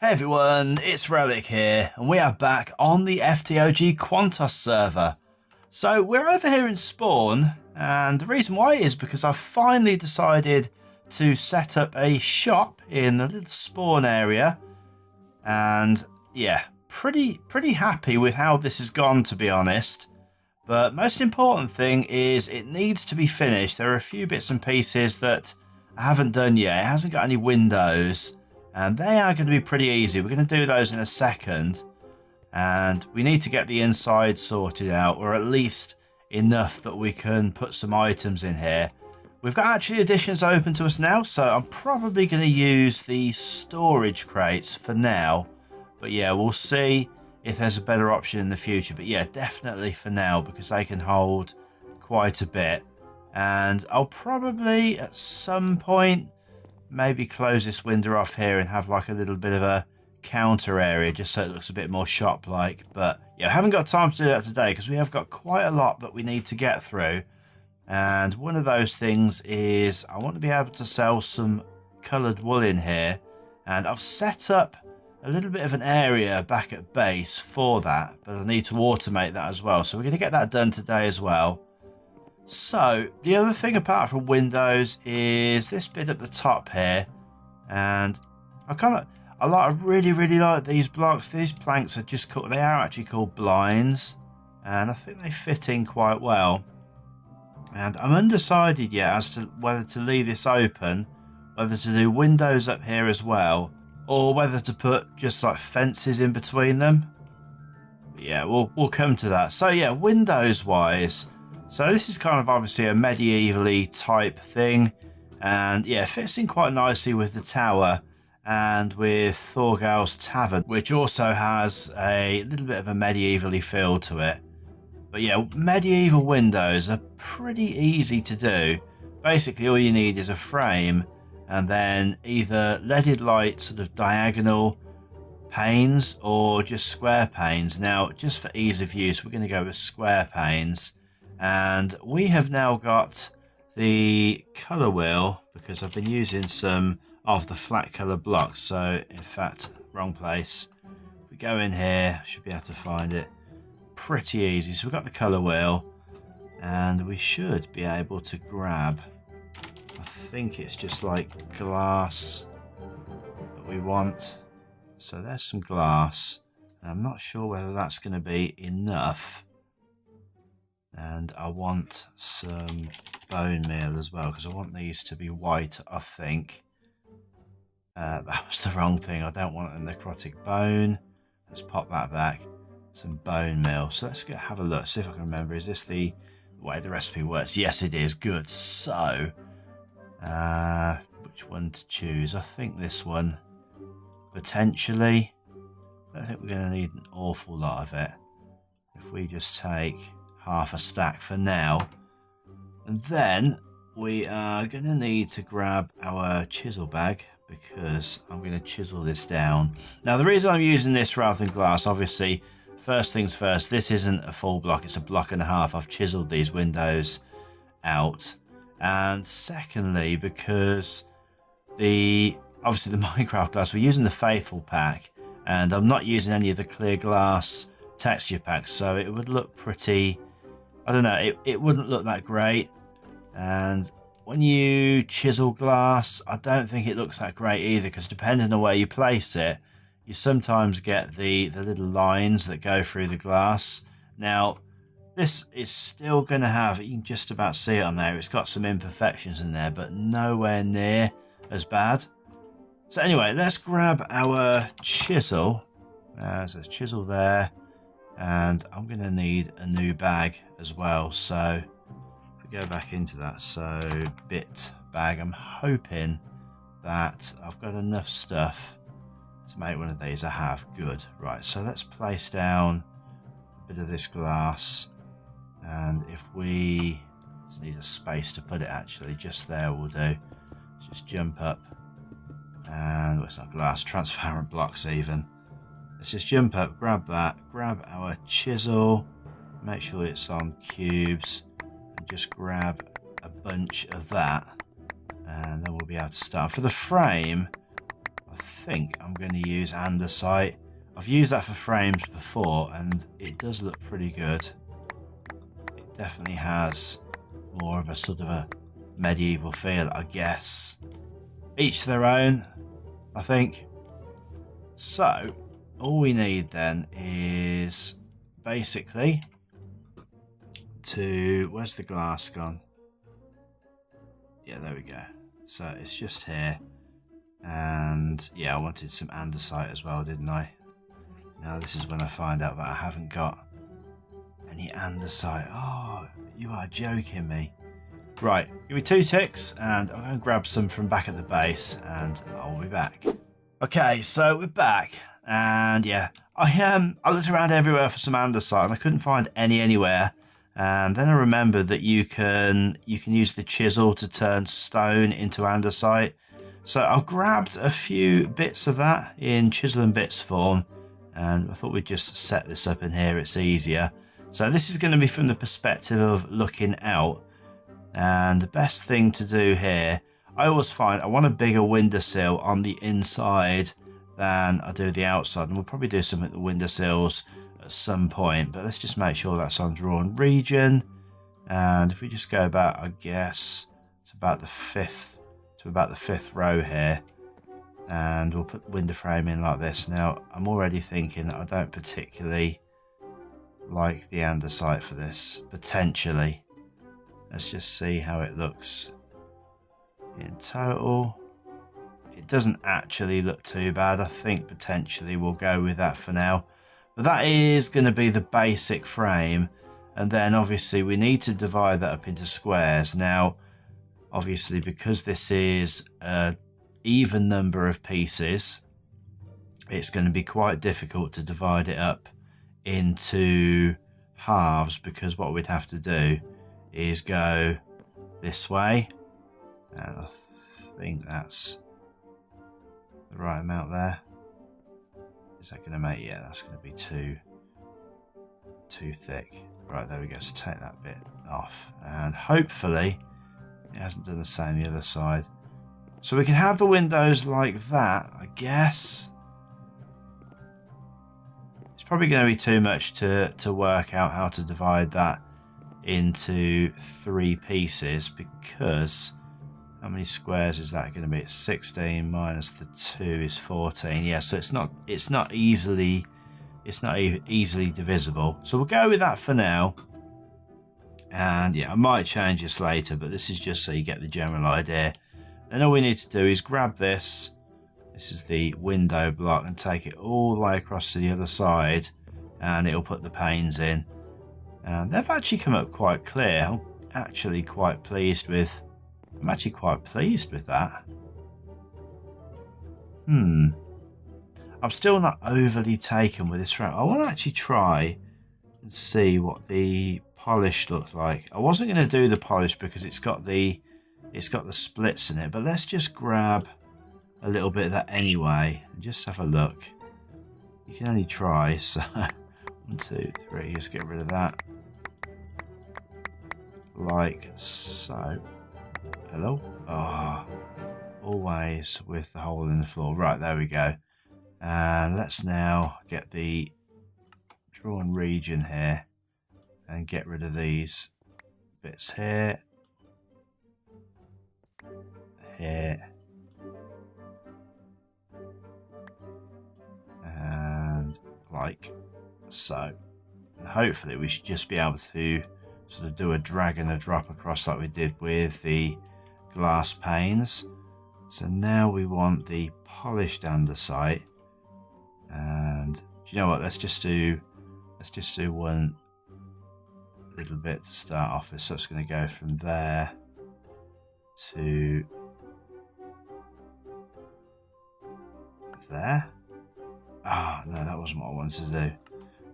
Hey everyone, it's Relic here, and we are back on the FTOG Quantus server. So we're over here in Spawn, and the reason why is because I've finally decided to set up a shop in the little spawn area. And yeah, pretty happy with how this has gone, to be honest. But most important thing is it needs to be finished. There are a few bits and pieces that I haven't done yet. It hasn't got any windows. And they are going to be pretty easy. We're going to do those in a second. And we need to get the inside sorted out, or at least enough that we can put some items in here. We've got actually additions open to us now, so I'm probably going to use the storage crates for now. But yeah, we'll see if there's a better option in the future. But yeah, definitely for now, because they can hold quite a bit. And I'll probably at some point maybe close this window off here and have like a little bit of a counter area just so it looks a bit more shop-like. But yeah, I haven't got time to do that today because we have got quite a lot that we need to get through. And one of those things is I want to be able to sell some coloured wool in here. And I've set up a little bit of an area back at base for that, but I need to automate that as well. So we're going to get that done today as well. So the other thing apart from windows is this bit at the top here, and I really like these blocks. These planks are just called, they are actually called blinds, and I think they fit in quite well. And I'm undecided yet as to whether to leave this open, whether to do windows up here as well, or whether to put just like fences in between them. But yeah, we'll come to that. So yeah, windows wise. So this is kind of obviously a medievally type thing, and yeah, fits in quite nicely with the tower and with Thorgal's tavern, which also has a little bit of a medievally feel to it. But yeah, medieval windows are pretty easy to do. Basically all you need is a frame and then either leaded light sort of diagonal panes or just square panes. Now just for ease of use we're going to go with square panes. And we have now got the colour wheel because I've been using some of the flat colour blocks. So in fact, wrong place. If we go in here, I should be able to find it pretty easy. So we've got the colour wheel and we should be able to grab, I think it's just like glass that we want. So there's some glass. And I'm not sure whether that's going to be enough. And I want some bone meal as well because I want these to be white, I think. That was the wrong thing. I don't want a necrotic bone. Let's pop that back. Some bone meal. So let's go have a look, see if I can remember. Is this the way the recipe works? Yes, it is. Good. So, which one to choose? I think this one, potentially. I don't think we're going to need an awful lot of it. If we just take half a stack for now, and then we are going to need to grab our chisel bag because I'm going to chisel this down. Now the reason I'm using this rather than glass, obviously first things first, this isn't a full block, it's a block and a half. I've chiseled these windows out, and secondly because obviously the Minecraft glass, we're using the Faithful pack and I'm not using any of the clear glass texture packs, so it would look pretty, I don't know, it wouldn't look that great. And when you chisel glass, I don't think it looks that great either, because depending on where you place it, you sometimes get the little lines that go through the glass. Now this is still going to have, you can just about see it on there, it's got some imperfections in there, but nowhere near as bad. So anyway, let's grab our chisel. So it's chisel there. And I'm going to need a new bag as well. So if we go back into that, so bit bag, I'm hoping that I've got enough stuff to make one of these. I have. Good. Right, so let's place down a bit of this glass, and if we just need a space to put it, actually just there will do. Let's just jump up, and well, it's not glass, transparent blocks even. Let's just jump up, grab that, grab our chisel, make sure it's on cubes, and just grab a bunch of that, and then we'll be able to start. For the frame, I I think I'm going to use andesite. I've used that for frames before and it does look pretty good. It definitely has more of a sort of a medieval feel, I guess. Each their own, I think. So all we need then is basically to... Where's the glass gone? Yeah, there we go. So it's just here. And yeah, I wanted some andesite as well, didn't I? Now this is when I find out that I haven't got any andesite. Oh, you are joking me. Right, give me 2 ticks and I'm going to grab some from back at the base and I'll be back. Okay, so we're back and yeah, I looked around everywhere for some andesite and I couldn't find any anywhere. And then I remembered that you can use the chisel to turn stone into andesite. So I grabbed a few bits of that in Chisels and Bits form. And I thought we'd just set this up in here, it's easier. So this is going to be from the perspective of looking out. And the best thing to do here, I always find I want a bigger windowsill on the inside than I do the outside. And we'll probably do something with the windowsills at some point. But let's just make sure that's on drawn region. And if we just go about, I guess, to about the fifth row here. And we'll put the window frame in like this. Now, I'm already thinking that I don't particularly like the andesite for this, potentially. Let's just see how it looks in total. It doesn't actually look too bad. I think potentially we'll go with that for now. But that is going to be the basic frame. And then obviously we need to divide that up into squares. Now, obviously because this is a even number of pieces, it's going to be quite difficult to divide it up into halves, because what we'd have to do is go this way, and I think that's the right amount there. Is that going to make... yeah, that's going to be too thick. Right, there we go. So take that bit off, and hopefully it hasn't done the same the other side. So we can have the windows like that, I guess. It's probably going to be too much to work out how to divide that into 3 pieces, because how many squares is that going to be? It's 16 minus the 2 is 14. Yeah, so it's not easily divisible. So we'll go with that for now. And yeah, I might change this later, but this is just so you get the general idea. Then all we need to do is grab this. This is the window block, and take it all the way across to the other side, and it'll put the panes in. And they've actually come up quite clear. I'm actually quite pleased with that. I'm still not overly taken with this frame. I want to actually try and see what the polish looks like. I wasn't going to do the polish because it's got the splits in it, but let's just grab a little bit of that anyway and just have a look. You can only try, so 1, 2, 3, just get rid of that like so. Hello? Ah, always with the hole in the floor. Right, there we go. And let's now get the drawn region here and get rid of these bits here, here, and like so. And hopefully we should just be able to sort of do a drag and a drop across like we did with the glass panes. So now we want the polished andesite, and do you know what, let's just do one little bit to start off with. So it's going to go from there to there. Oh no, that wasn't what I wanted to do.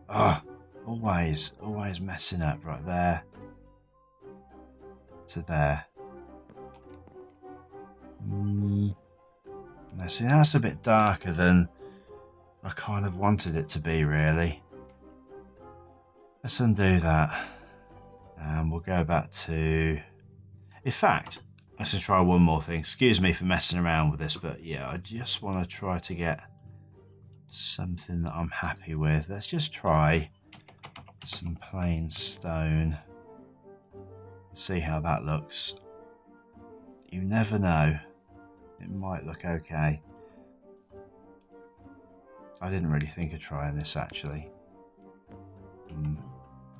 Oh, always messing up. Right there to there. Now see, that's a bit darker than I kind of wanted it to be, really. Let's undo that, and we'll go back to... In fact, let's just try one more thing. Excuse me for messing around with this, but yeah, I just want to try to get something that I'm happy with. Let's just try some plain stone. See how that looks. You never know. It might look okay. I didn't really think of trying this actually.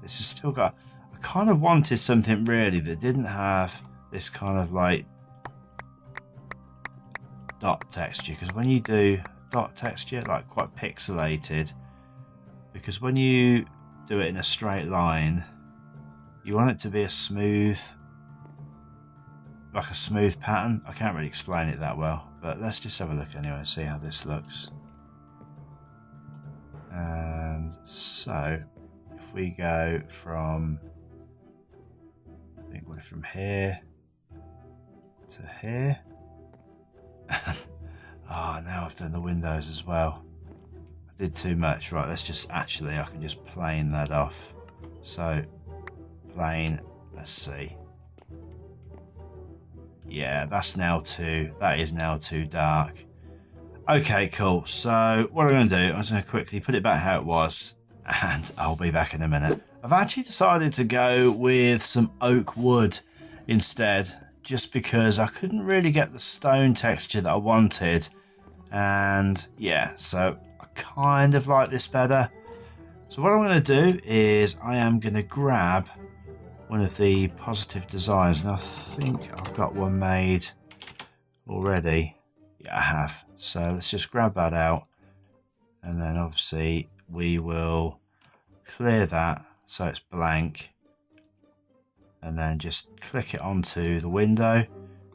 This has still got... I kind of wanted something really that didn't have this kind of like dot texture, because when you do dot texture, like quite pixelated, because when you do it in a straight line, you want it to be a smooth, like a smooth pattern. I can't really explain it that well, but let's just have a look anyway and see how this looks. And so if we go from, I think we're from here to here. Oh, now I've done the windows as well. I did too much. Right, let's just actually, I can just plane that off. So plane, let's see. Yeah, that's now too, that is now too dark. Okay, cool. So what I'm going to do, I'm just going to quickly put it back how it was, and I'll be back in a minute. I've actually decided to go with some oak wood instead, just because I couldn't really get the stone texture that I wanted. And yeah, so I kind of like this better. So what I'm going to do is I am going to grab one of the positive designs, and I think I've got one made already. Yeah, I have. So let's just grab that out, and then obviously we will clear that so it's blank, and then just click it onto the window.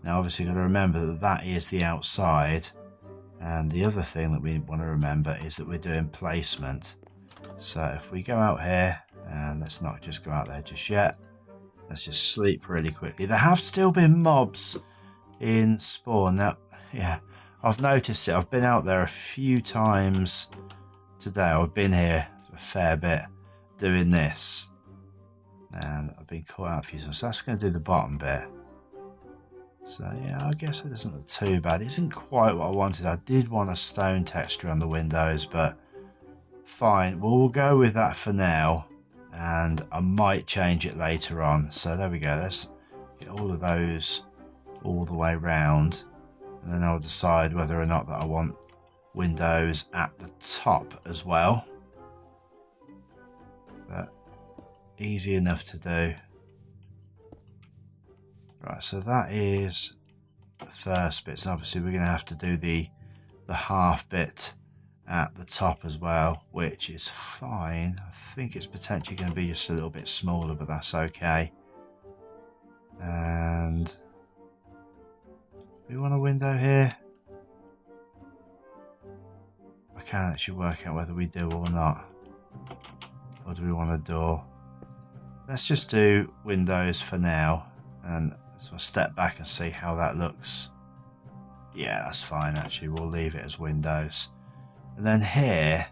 Now obviously you've got to remember that that is the outside, and the other thing that we want to remember is that we're doing placement. So if we go out here, and let's not just go out there just yet, let's just sleep really quickly. There have still been mobs in spawn. Now, yeah, I've noticed it. I've been out there a few times today. I've been here a fair bit doing this, and I've been caught out a few times. So that's going to do the bottom bit. So yeah, I guess it doesn't look too bad. It isn't quite what I wanted. I did want a stone texture on the windows, but fine. Well, we'll go with that for now, and I might change it later on. So there we go. Let's get all of those all the way round, and then I'll decide whether or not that I want windows at the top as well. But easy enough to do. Right, so that is the first bit. So obviously we're going to have to do the half bit at the top as well, which is fine. I think it's potentially going to be just a little bit smaller, but that's okay. And we want a window here. I can't actually work out whether we do or not. Or do we want a door? Let's just do windows for now, and so I'll step back and see how that looks. Yeah, that's fine actually. We'll leave it as windows. And then here,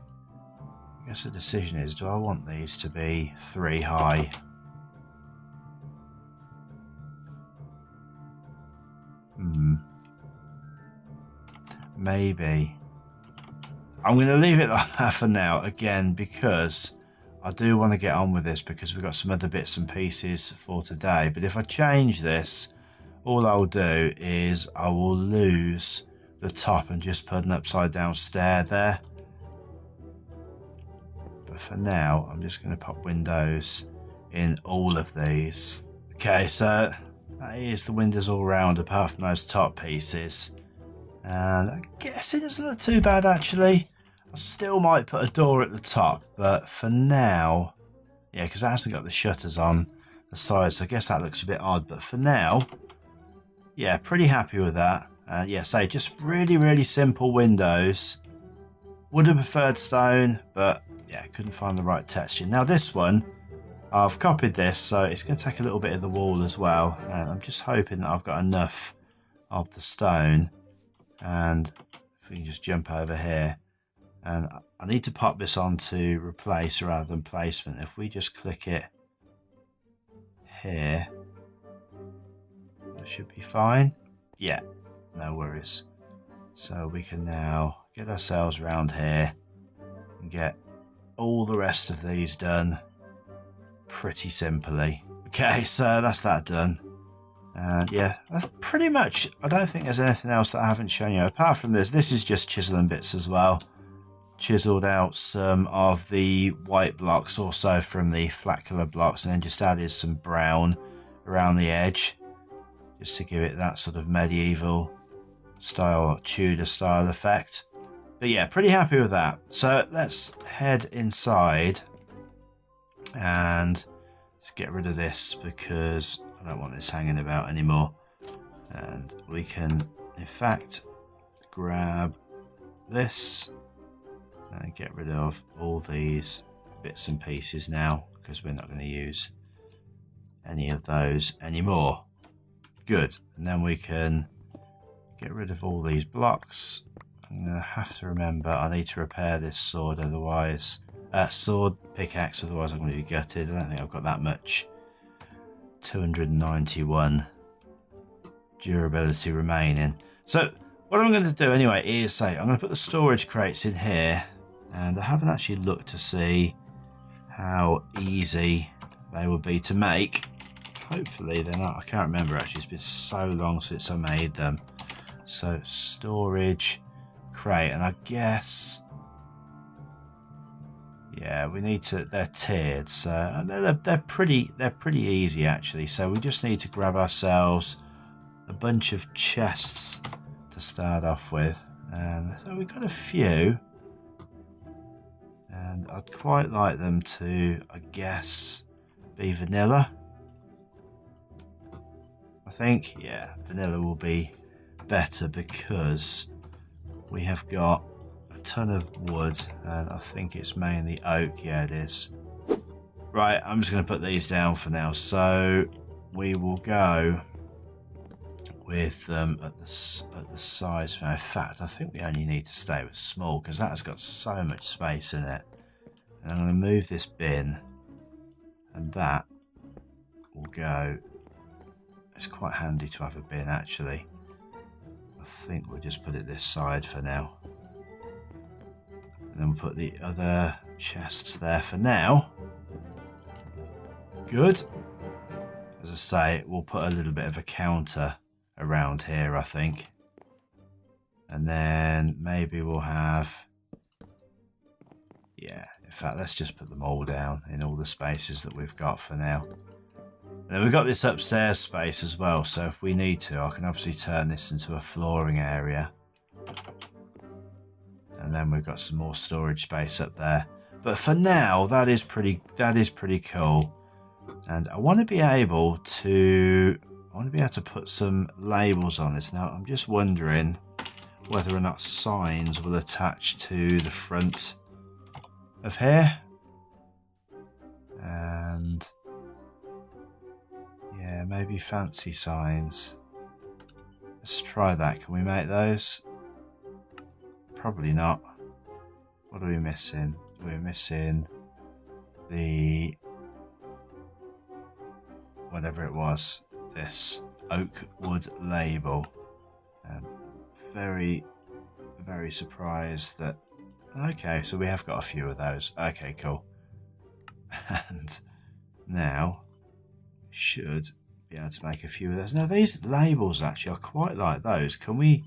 I guess the decision is, do I want these to be 3 high? Maybe. I'm going to leave it like that for now, again, because I do want to get on with this, because we've got some other bits and pieces for today. But if I change this, all I'll do is I will lose the top and just put an upside down stair there. But for now, I'm just going to pop windows in all of these. Okay, so that is the windows all round apart from those top pieces. And I guess it doesn't look too bad actually. I still might put a door at the top, but for now, yeah, because it hasn't got the shutters on the side, so I guess that looks a bit odd. But for now, yeah, pretty happy with that. Yeah, say just really, really simple windows. Would have preferred stone, but yeah, couldn't find the right texture. Now this one, I've copied this, so it's going to take a little bit of the wall as well. And I'm just hoping that I've got enough of the stone. And if we can just jump over here. And I need to pop this on to replace rather than placement. If we just click it here, That should be fine. Yeah, no worries. So we can now get ourselves around here and get all the rest of these done pretty simply. Okay, so that's that done. And yeah, that's pretty much, I don't think there's anything else that I haven't shown you. Apart from this, this is just Chisel and Bits as well. Chiseled out some of the white blocks also from the flat colour blocks, and then just added some brown around the edge just to give it that sort of medieval style, Tudor style effect. But yeah, pretty happy with that. So let's head inside and just get rid of this because I don't want this hanging about anymore. And we can in fact grab this and get rid of all these bits and pieces now, because we're not going to use any of those anymore. Good. And then we can get rid of all these blocks. I'm going to have to remember I need to repair this sword, otherwise sword pickaxe, otherwise I'm going to be gutted. I don't think I've got that much. 291 durability remaining. So what I'm going to do anyway is say I'm going to put the storage crates in here. And I haven't actually looked to see how easy they would be to make. Hopefully they're not. I can't remember actually. It's been so long since I made them. So storage crate, and I guess, yeah, we need to. They're tiered, so they're pretty easy actually. So we just need to grab ourselves a bunch of chests to start off with, and so we've got a few. And I'd quite like them to, I guess, be vanilla. I think, yeah, vanilla will be better because we have got a ton of wood and I think it's mainly oak. Yeah, it is. Right, I'm just going to put these down for now. So we will go with them at the size. In fact, I think we only need to stay with small because that has got so much space in it. And I'm going to move this bin, and that will go. It's quite handy to have a bin actually. I think we'll just put it this side for now, and then we'll put the other chests there for now. Good. As I say, we'll put a little bit of a counter around here, I think, and then maybe we'll have, yeah, in fact let's just put them all down in all the spaces that we've got for now. And then we've got this upstairs space as well, so if we need to I can obviously turn this into a flooring area, and then we've got some more storage space up there. But for now that is pretty cool, and I want to be able to put some labels on this. Now I'm just wondering whether or not signs will attach to the front of here, and yeah, maybe fancy signs. Let's try that. Can we make those? Probably not. What are we missing? We're missing the whatever it was, this oak wood label. Very surprised that. Okay, so we have got a few of those. Okay, cool. And now we should be able to make a few of those. Now these labels actually, I quite like those. Can we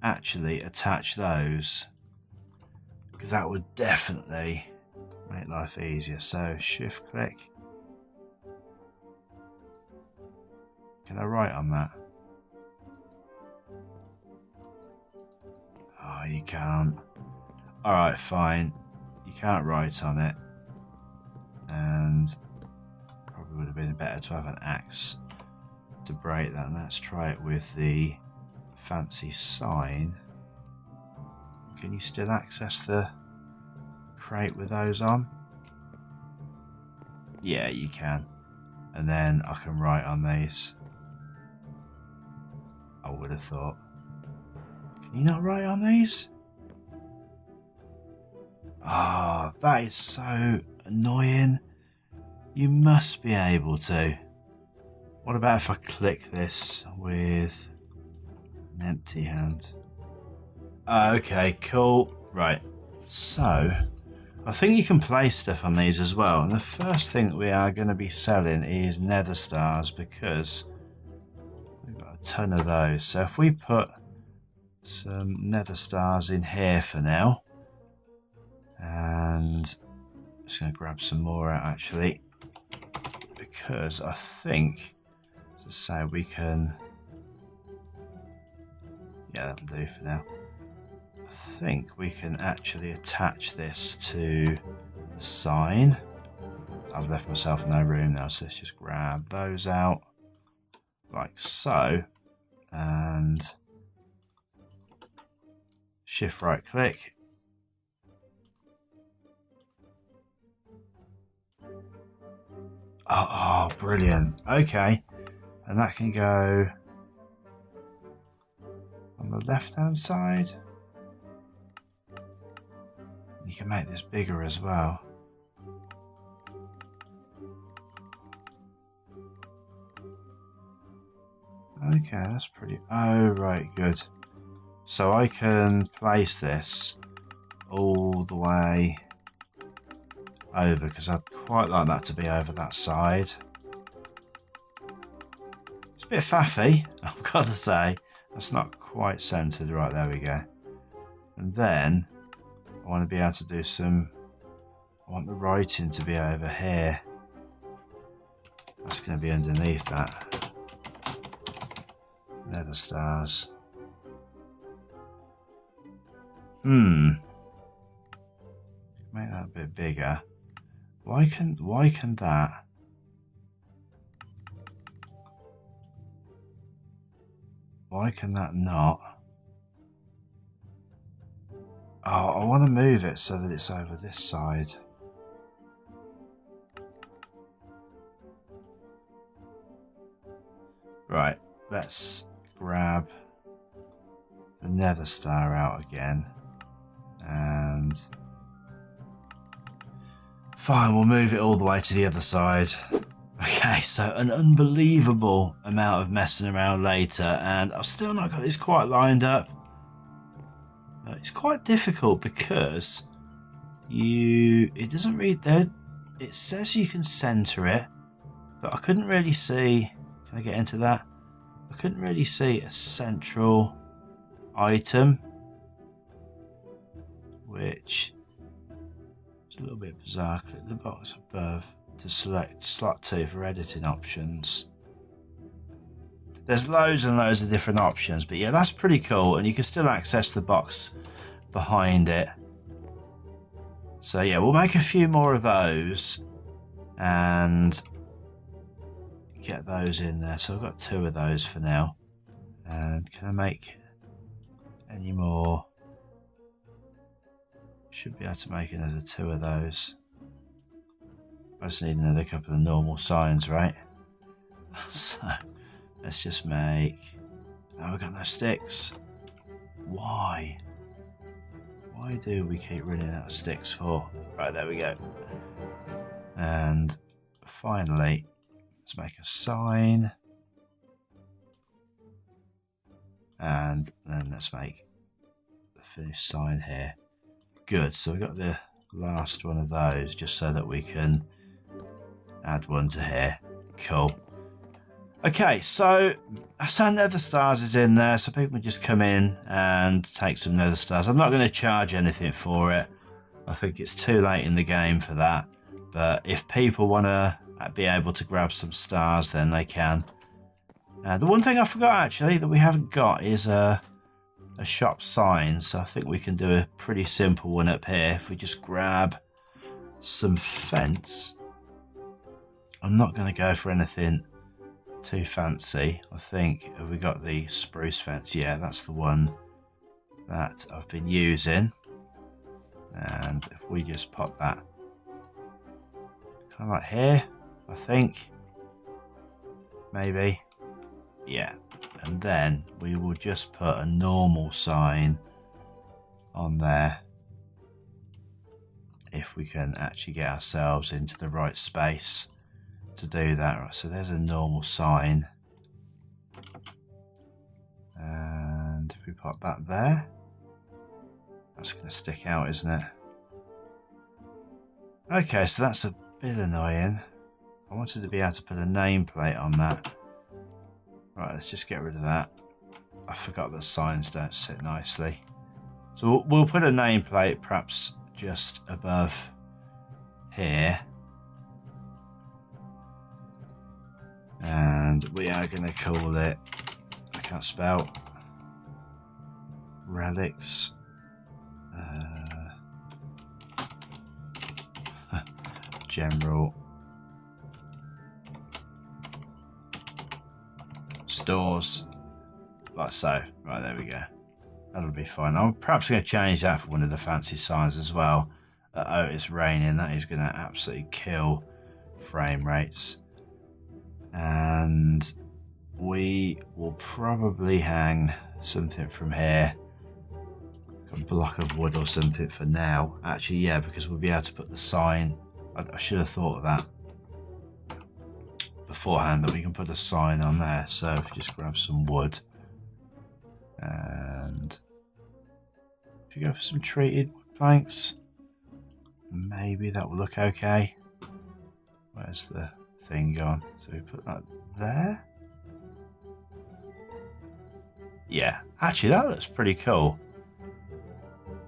actually attach those? Because that would definitely make life easier. So shift click. Can I write on that? Oh, you can't. Alright, fine. You can't write on it. And probably would have been better to have an axe to break that. And let's try it with the fancy sign. Can you still access the crate with those on? Yeah, you can. And then I can write on these. I would have thought. Can you not write on these? Ah, oh, that is so annoying. You must be able to. What about if I click this with an empty hand? Okay, cool. Right. So, I think you can place stuff on these as well. And the first thing that we are going to be selling is Nether Stars because we've got a ton of those. So if we put some Nether Stars in here for now, and I'm just going to grab some more out actually, because I think, as I say, we can, yeah, that'll do for now. I think we can actually attach this to the sign. I've left myself no room now, so let's just grab those out like so, and shift right click. Oh, brilliant. Okay, and that can go on the left hand side. You can make this bigger as well. Okay, that's pretty... Oh, right, good. So I can place this all the way over, because I'd quite like that to be over that side. It's a bit faffy, I've got to say. That's not quite centered. Right, there we go. And then I want to be able to do some... I want the writing to be over here. That's going to be underneath that. Nether Stars. Make that a bit bigger. Why can that? Why can that not? Oh, I want to move it so that it's over this side. Right, let's grab the Nether Star out again. And fine, we'll move it all the way to the other side. Okay, so an unbelievable amount of messing around later, and I've still not got this quite lined up. It's quite difficult because it doesn't read there. It says you can center it, but I couldn't really see. Can I get into that? I couldn't really see a central item, which is a little bit bizarre. Click the box above to select slot 2 for editing options. There's loads and loads of different options, but yeah, that's pretty cool, and you can still access the box behind it. So yeah, we'll make a few more of those and get those in there. So I've got 2 of those for now. And can I make any more? Should be able to make another 2 of those. I just need another couple of normal signs, right? So let's just make... Oh, we've got no sticks. Why? Why do we keep running out of sticks for? Right, there we go. And finally, let's make a sign. And then let's make the finished sign here. Good, so we've got the last one of those just so that we can add one to here. Cool. Okay, so our Nether Stars is in there, so people can just come in and take some Nether Stars. I'm not going to charge anything for it. I think it's too late in the game for that. But if people want to be able to grab some stars, then they can. The one thing I forgot actually that we haven't got is a shop sign. So I think we can do a pretty simple one up here. If we just grab some fence. I'm not going to go for anything too fancy. I think, have we got the spruce fence? Yeah, that's the one that I've been using. And if we just pop that kind of like here, I think, maybe, yeah. And then we will just put a normal sign on there if we can actually get ourselves into the right space. to do that. Right, so there's a normal sign. And if we pop that there, that's going to stick out, isn't it? Okay, so that's a bit annoying. I wanted to be able to put a nameplate on that. Right, let's just get rid of that. I forgot that signs don't sit nicely. So we'll put a nameplate perhaps just above here. And we are going to call it, I can't spell, Relics. General Stores. Like so. Right, there we go. That'll be fine. I'm perhaps going to change that for one of the fancy signs as well. Oh, it's raining. That is going to absolutely kill frame rates. And we will probably hang something from here. A block of wood or something for now. Actually, yeah, because we'll be able to put the sign. I should have thought of that beforehand, that we can put a sign on there. So if you just grab some wood, and if you go for some treated wood planks, maybe that will look okay. Where's the thing gone? So we put that there. Yeah, actually that looks pretty cool.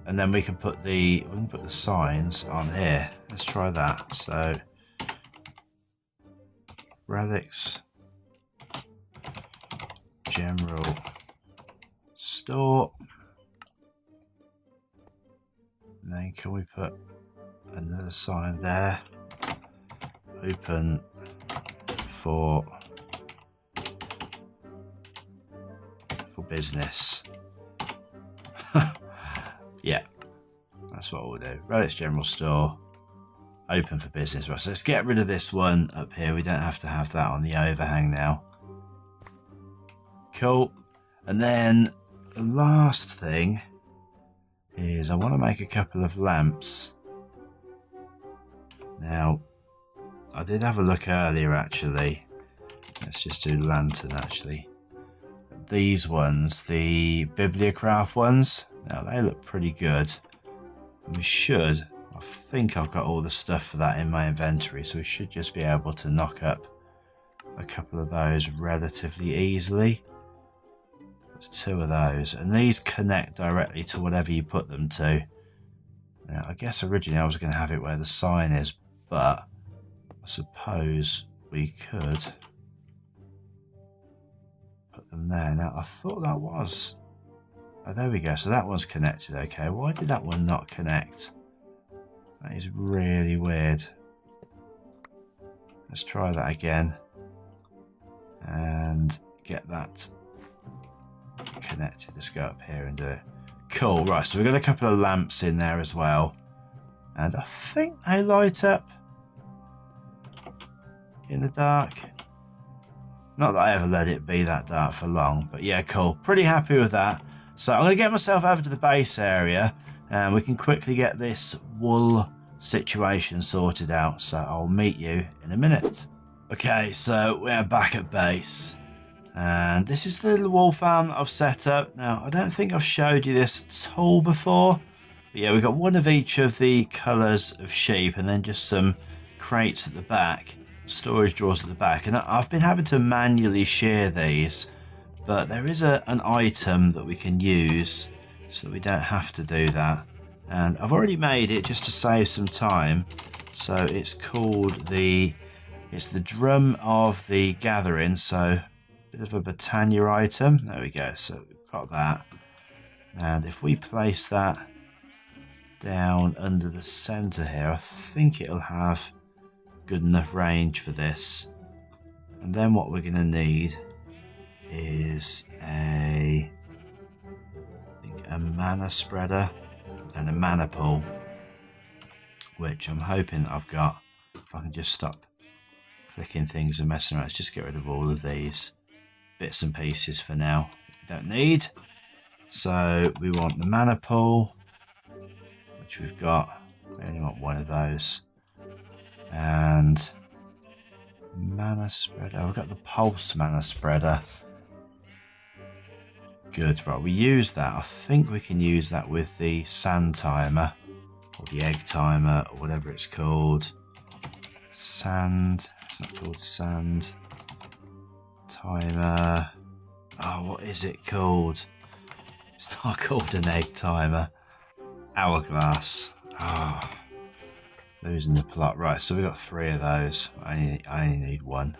And then we can put the signs on here. Let's try that. So Relics General Store. And then can we put another sign there? Open for business. Yeah, that's what we'll do. Relics General Store, open for business. Right, so let's get rid of this one up here. We don't have to have that on the overhang now. Cool. And then the last thing is I want to make a couple of lamps. Now, I did have a look earlier actually. Let's just do lantern actually. These ones, the Bibliocraft ones, now they look pretty good. We should, I think I've got all the stuff for that in my inventory, so we should just be able to knock up a couple of those relatively easily. There's two of those, and these connect directly to whatever you put them to. Now, I guess originally I was going to have it where the sign is, but I suppose we could put them there. Now, I thought that was... Oh, there we go. So that one's connected. Okay, why did that one not connect? That is really weird. Let's try that again. And get that connected. Let's go up here and do it. Cool. Right, so we've got a couple of lamps in there as well. And I think they light up in the dark. Not that I ever let it be that dark for long, but yeah, cool. Pretty happy with that. So I'm going to get myself over to the base area and we can quickly get this wool situation sorted out. So I'll meet you in a minute. Okay, so we're back at base. And this is the little wool farm that I've set up. Now, I don't think I've showed you this at all before. But yeah, we've got one of each of the colours of sheep and then just some crates at the back. Storage drawers at the back. And I've been having to manually shear these. But there is an item that we can use so that we don't have to do that. And I've already made it just to save some time. So it's called it's the Drum of the Gathering. So a bit of a Britannia item. There we go. So we've got that. And if we place that down under the center here, I think it'll have good enough range for this. And then what we're going to need is a mana spreader and a mana pool, which I'm hoping I've got. If I can just stop clicking things and messing around, let's just get rid of all of these bits and pieces for now we don't need. So we want the mana pool, which we've got. We only want one of those, and Mana spreader. We've got the pulse mana spreader. Good. Right, we use that. I think we can use that with the sand timer. Or the egg timer, or whatever it's called. Sand. It's not called sand. Timer. Oh, what is it called? It's not called an egg timer. Hourglass. Oh, losing the plot. Right, so we've got 3 of those. I only need 1.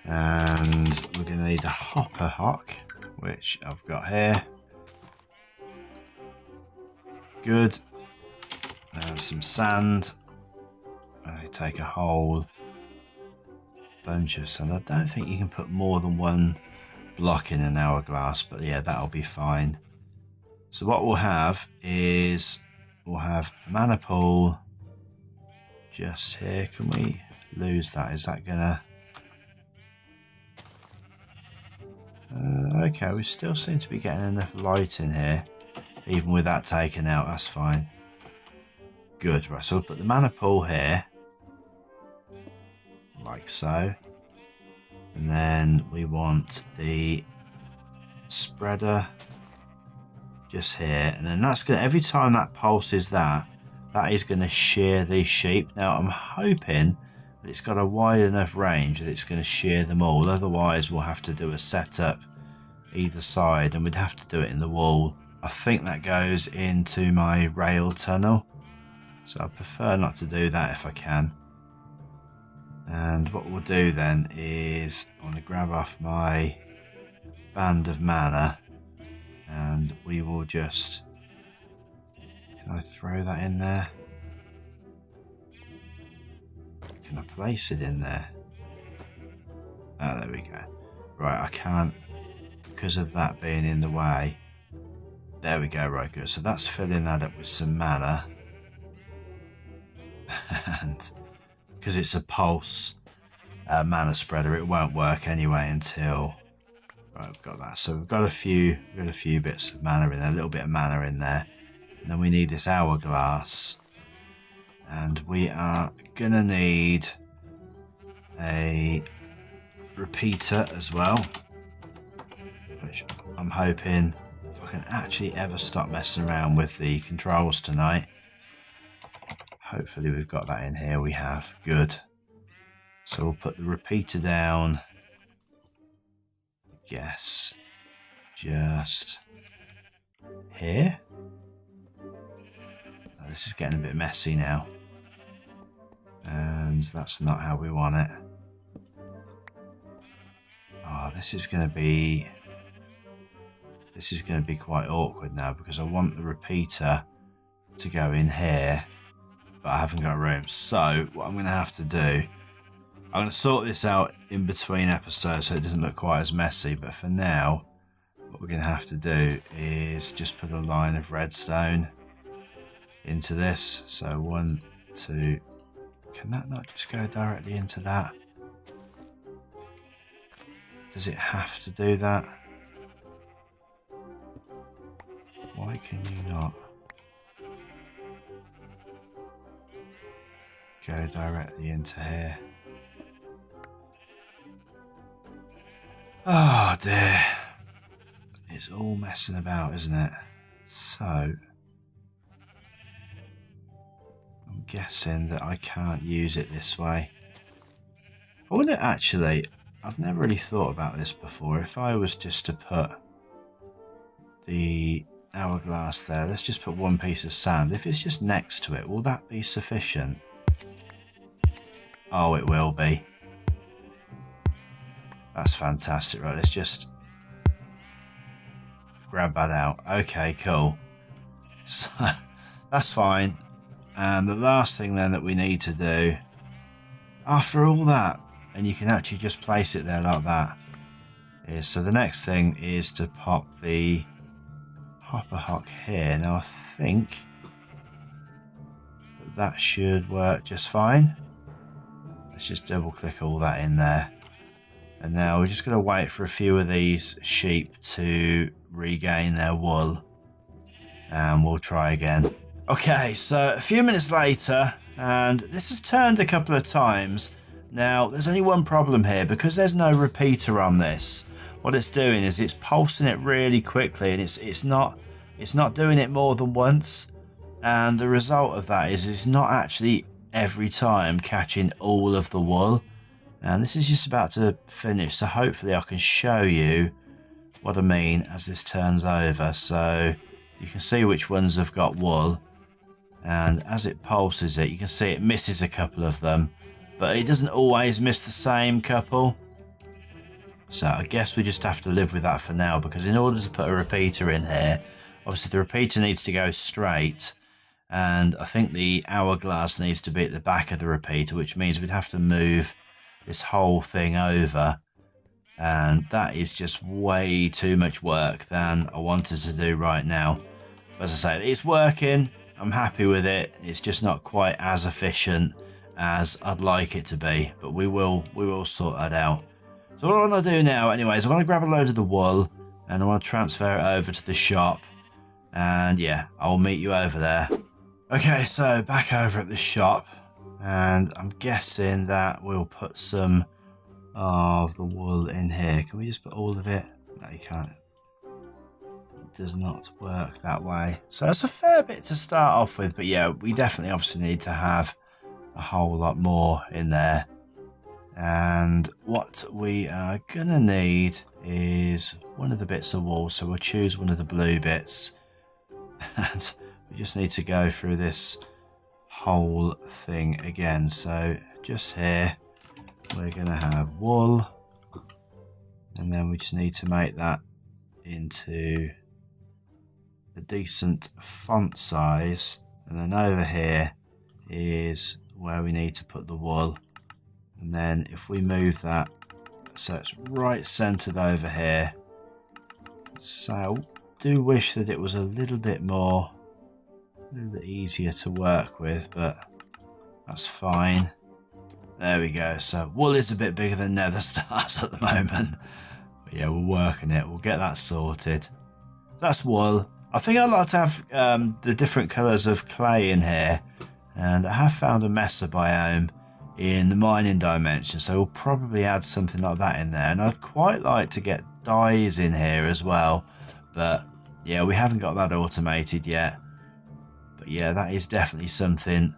And we're going to need a hopper hock, which I've got here. Good. And some sand. I take a whole bunch of sand. I don't think you can put more than 1 block in an hourglass, but yeah, that'll be fine. So what we'll have is we'll have a mana pool just here. Can we lose that? Is that gonna... okay, we still seem to be getting enough light in here, even with that taken out. That's fine. Good. Right, so we'll put the mana pool here, like so. And then we want the spreader just here. And then that's going to, every time that pulses that is going to shear these sheep. Now I'm hoping that it's got a wide enough range that it's going to shear them all. Otherwise we'll have to do a setup either side and we'd have to do it in the wall. I think that goes into my rail tunnel. So I prefer not to do that if I can. And what we'll do then is I want to grab off my band of mana and we will just... Can I throw that in there? Can I place it in there? Oh, there we go. Right, I can't because of that being in the way. There we go, right, good. So that's filling that up with some mana. And because it's a pulse mana spreader, it won't work anyway until... Right, we've got that. So we've got a few bits of mana in there, a little bit of mana in there. And then we need this hourglass. And we are going to need a repeater as well. Which I'm hoping, if I can actually ever stop messing around with the controls tonight. Hopefully we've got that in here. We have. Good. So we'll put the repeater down. Guess just here. Oh, this is getting a bit messy now. And that's not how we want it. Oh, this is going to be quite awkward now because I want the repeater to go in here, but I haven't got room. So what I'm going to have to do, I'm going to sort this out in between episodes so it doesn't look quite as messy, but for now what we're going to have to do is just put a line of redstone into this. So 1, 2, can that not just go directly into that? Does it have to do that? Why can you not go directly into here? Oh dear. It's all messing about, isn't it? So I'm guessing that I can't use it this way. I wonder actually, I've never really thought about this before. If I was just to put the hourglass there, let's just put 1 piece of sand. If it's just next to it, will that be sufficient? Oh, it will be. That's fantastic. Right, let's just grab that out. Okay, cool. So that's fine. And the last thing then that we need to do after all that, and you can actually just place it there like that, is so the next thing is to pop the hopper hock here. Now I think that should work just fine. Let's just double click all that in there. And now we're just going to wait for a few of these sheep to regain their wool. And we'll try again. Okay, so a few minutes later, and this has turned a couple of times. Now, there's only one problem here. Because there's no repeater on this, what it's doing is it's pulsing it really quickly, and it's not doing it more than once. And the result of that is it's not actually every time catching all of the wool. And this is just about to finish, so hopefully I can show you what I mean as this turns over. So you can see which ones have got wool, and as it pulses it, you can see it misses a couple of them, but it doesn't always miss the same couple. So I guess we just have to live with that for now, because in order to put a repeater in here, obviously the repeater needs to go straight, and I think the hourglass needs to be at the back of the repeater, which means we'd have to move this whole thing over, and that is just way too much work than I wanted to do right now. But as I say, it's working, I'm happy with it. It's just not quite as efficient as I'd like it to be, but we will sort that out. So what I want to do now anyway is I want to grab a load of the wool and I want to transfer it over to the shop, and yeah, I'll meet you over there. Okay, so back over at the shop, and I'm guessing that we'll put some of the wool in here. Can we just put all of it? No, you can't. It does not work that way. So that's a fair bit to start off with, but yeah, we definitely obviously need to have a whole lot more in there. And what we are gonna need is one of the bits of wool, so we'll choose one of the blue bits, and we just need to go through this whole thing again. So just here we're gonna have wool, and then we just need to make that into a decent font size, and then over here is where we need to put the wool. And then if we move that so it's right centered over here. So I do wish that it was a little bit easier to work with, but that's fine. There we go. So wool is a bit bigger than Nether Stars at the moment. But yeah, we're working it. We'll get that sorted. That's wool. I think I'd like to have the different colours of clay in here. And I have found a mesa biome in the mining dimension, so we'll probably add something like that in there. And I'd quite like to get dyes in here as well, but yeah, we haven't got that automated yet. But yeah, that is definitely something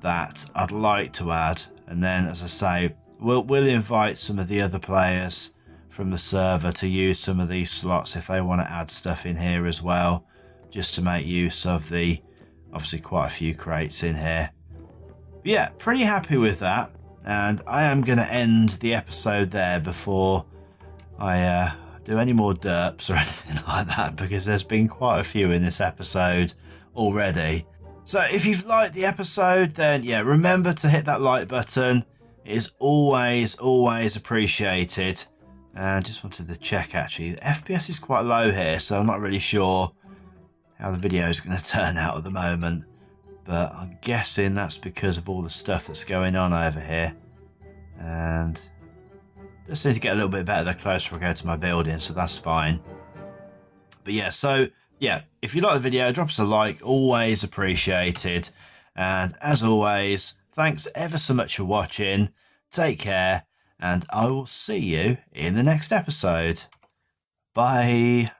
that I'd like to add. And then, as I say, we'll invite some of the other players from the server to use some of these slots if they want to add stuff in here as well, just to make use of the obviously quite a few crates in here. But yeah, pretty happy with that, and I am going to end the episode there before I do any more derps or anything like that, because there's been quite a few in this episode already. So if you've liked the episode, then yeah, remember to hit that like button. It is always appreciated. And just wanted to check, actually, the FPS is quite low here, so I'm not really sure how the video is going to turn out at the moment, but I'm guessing that's because of all the stuff that's going on over here. And just need to get a little bit better the closer I go to my building, so that's fine. But yeah, so yeah, if you like the video, drop us a like, always appreciated. And as always, thanks ever so much for watching. Take care, and I will see you in the next episode. Bye.